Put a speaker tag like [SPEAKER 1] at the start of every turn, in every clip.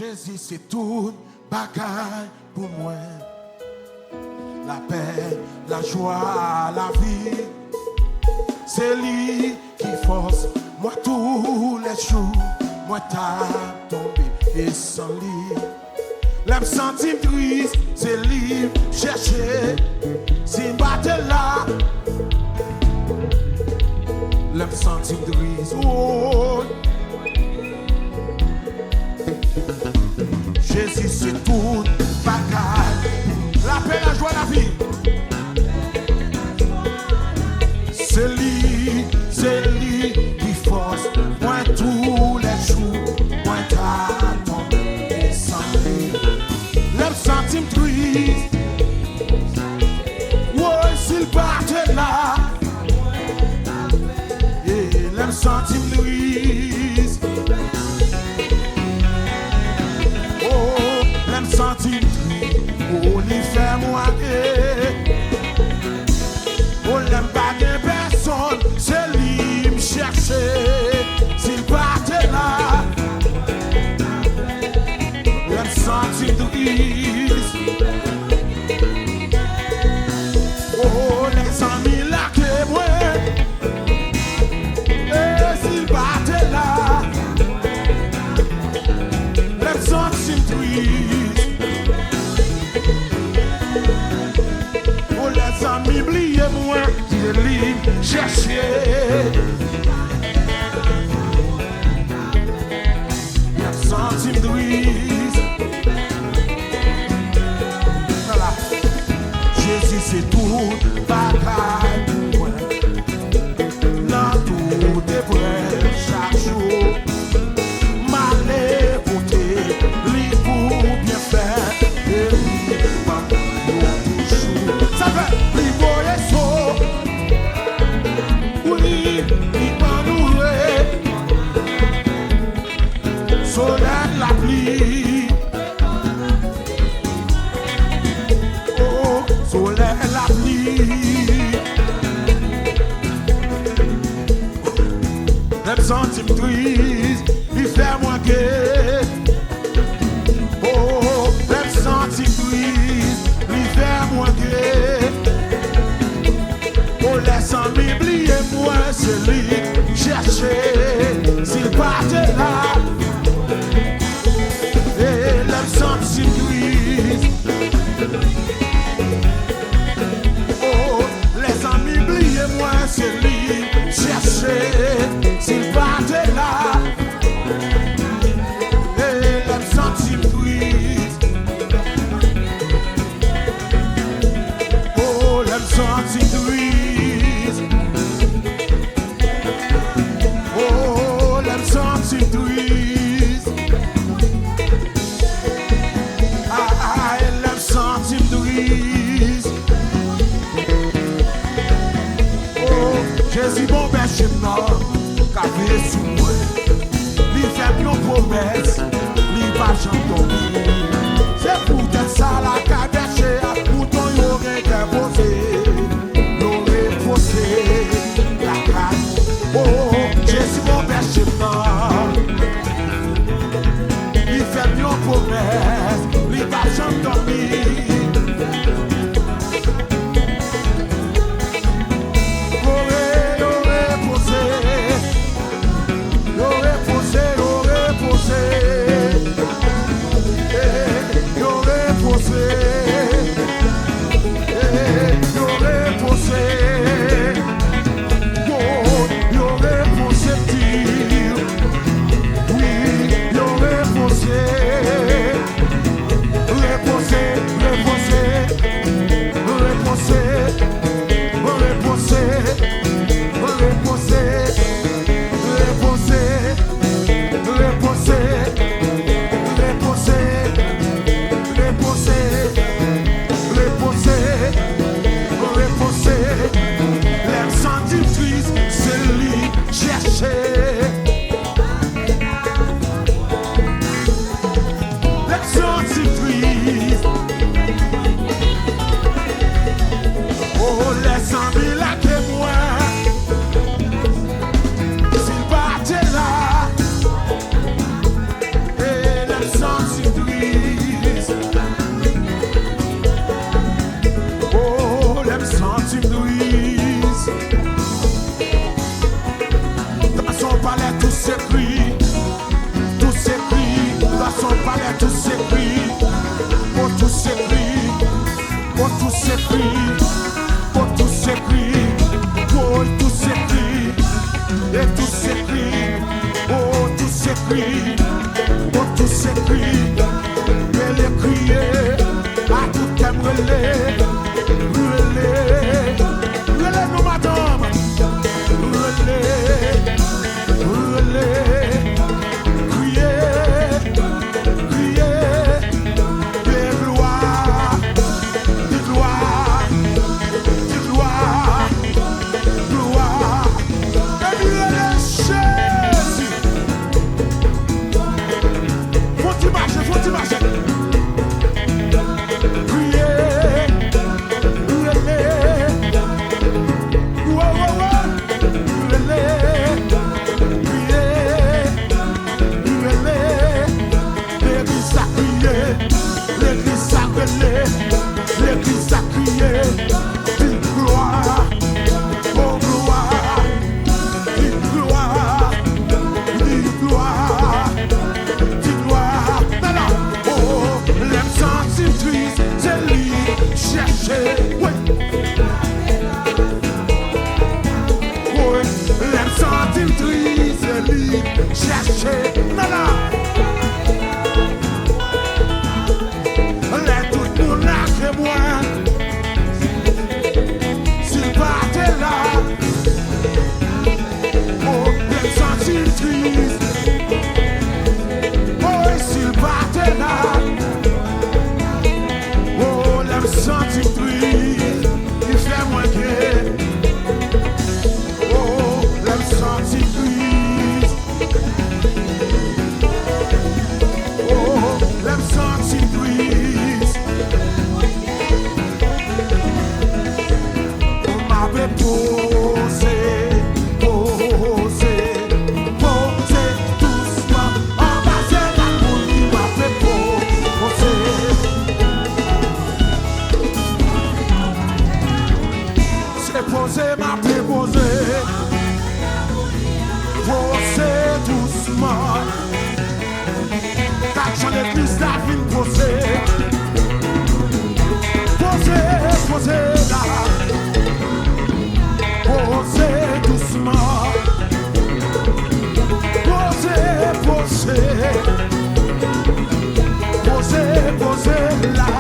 [SPEAKER 1] Jésus, c'est tout bagaille pour moi. La paix, la joie, la vie. C'est lui qui force moi tous les jours. Moi t'as tombé et sans lui. L'âme sentie triste, c'est lui chercher. Si battre là. L'âme sentie triste, oh. Jésus c'est tout bagaille. La paix, la joie, la vie. C'est lui qui force. Moi tous les jours, moi t'as tombé sans lui. L'âme sentie triste. Ouais, s'il battait là. Et l'âme sentie triste. Oh, l'âme sentie triste. Oh, lui fait moi oh, l'aime pas de personne, c'est lui me chercher. S'il partait là, l'aime sentir triste. Oh, les amis là que moi, et s'il partait là, l'aime sentir triste. Oh, les amis, oubliez-moi, c'est lui chercher. Il a senti triste. Voilà. Jésus, c'est tout bagaille pour moi. Dans tout est vrai chaque jour. Mal écouté, lui pour bien faire. Et lui, pas toujours. Ça fait lui voler saut. Oui, il va nous soleil la pluie. Oh, soleil la pluie. Même centime triste, il fait moins gai. Oh, même centime triste, il fait moins gai. Oh, laisse-moi oublier moi, c'est lui chercher. S'il partait là, et l'âme sentit triste. Oh, les amis, oubliez-moi, c'est lui chercher. S'il partait là, et l'âme sentit triste. Oh, l'âme sentit triste. Oh, l'âme sentit triste. Ah, l'âme sentit triste. Oh, Jésus bon péché mort, capé sous moi. Lui fait nos promesses, lui pas jamais. C'est peut-être ça la cadeche, pour ton y'aurait déposé, y'aurait posé la carte. Oh, Jésus mon péché mort. Lui fait nos promesses, lui pas jamais. s'écrit, oh tout s'écrit, oh tout s'écrit, et tout s'écrit, oh tout s'écrit, oh tout s'écrit, et les crier, à tout thème relais, relais nous madame, relais, crier, des gloires, gloire, et puis les chaises, faut-il marcher, l'église a crié, dit gloire, oh gloire, dit gloire, non, non, oh, l'aime sentir triste, c'est lui, chercher, oui, l'aime sentir triste, c'est lui, chercher, non, non. S'il partait là, oh, l'aime sentir triste. Oh, s'il partait là, oh, l'aime sentir triste. Il fait moins bien. Oh, l'aime sentir triste. Oh, l'aime sentir triste. Poser doucement, embrasser la boule qui m'a fait poser. C'est poser, m'a fait poser. Poser doucement, car j'en ai plus la vie poser. Poser là. Posez doucement, posez là,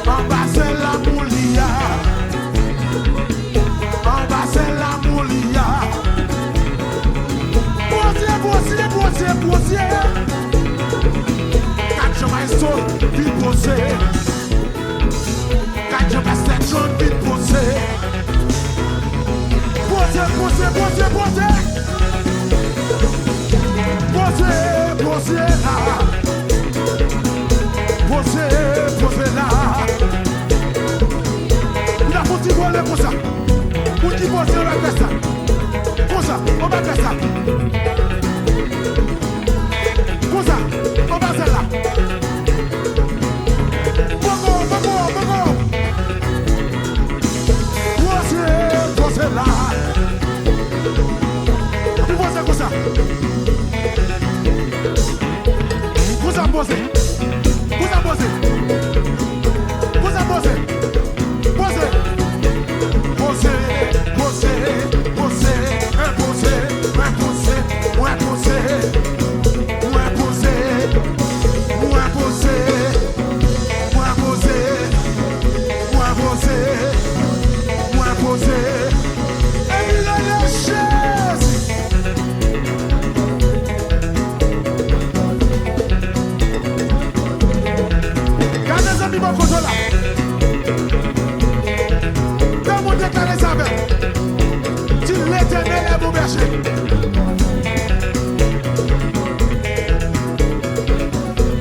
[SPEAKER 1] en bas c'est la moulia, posez, quand je m'installe, vite poser, quand je m'installe, vite poser. Posez là. Posez là. Il a foutu voler pour ça. Pour qui poser, on va faire ça. Pour ça, on va faire ça. Pour ça, on va faire là. Bogo. Posez là. Posez comme ça. Vous posez.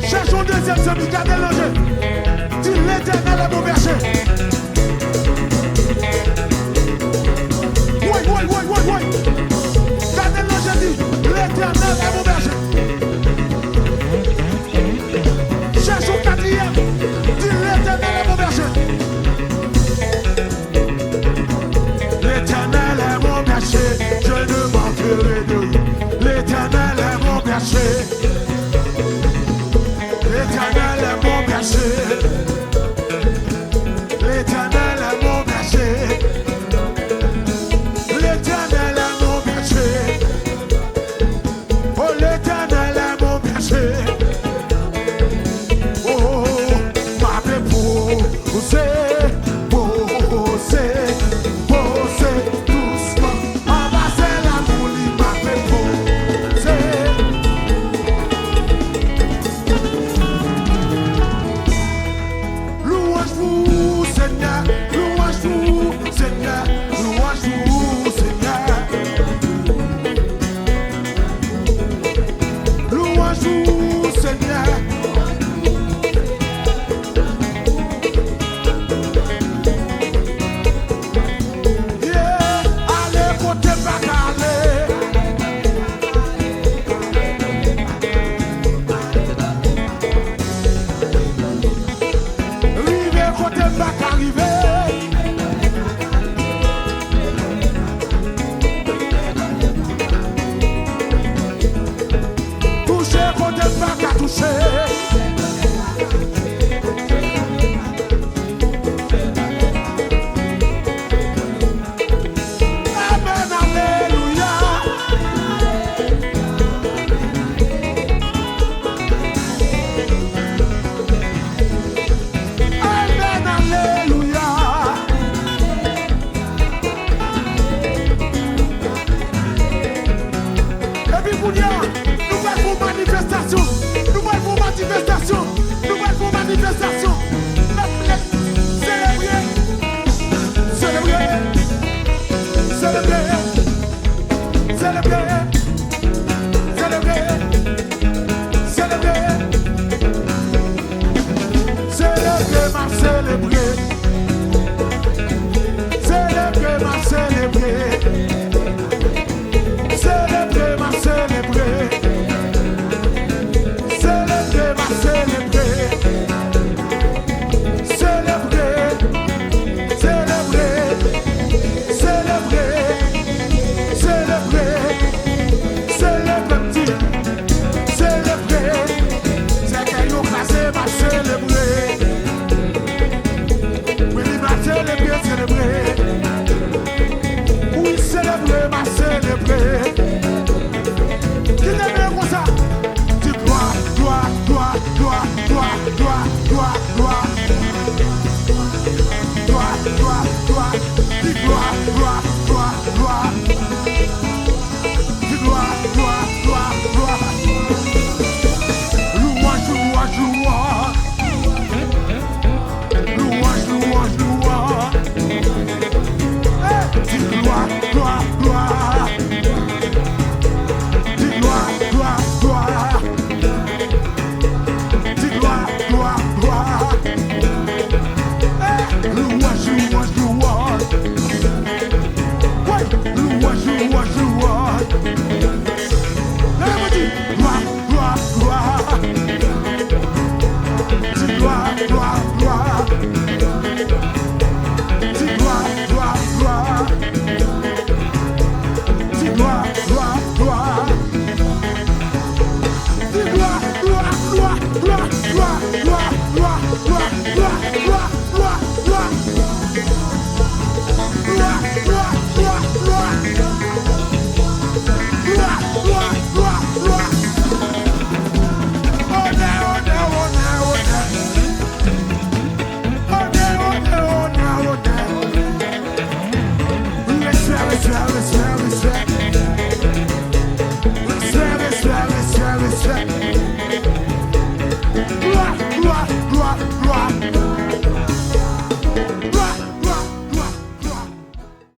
[SPEAKER 1] Cherchons deuxième semi, gardez le jeu. Dis l'Éternel est mon berger. Oui. Gardez le jeu, dis l'Éternel est mon berger. Cherchons quatrième. Dis l'Éternel est mon berger. L'Éternel est mon berger. Je ne manquerai de rien. L'Éternel est mon berger. L'Éternel est mon berger. toucher.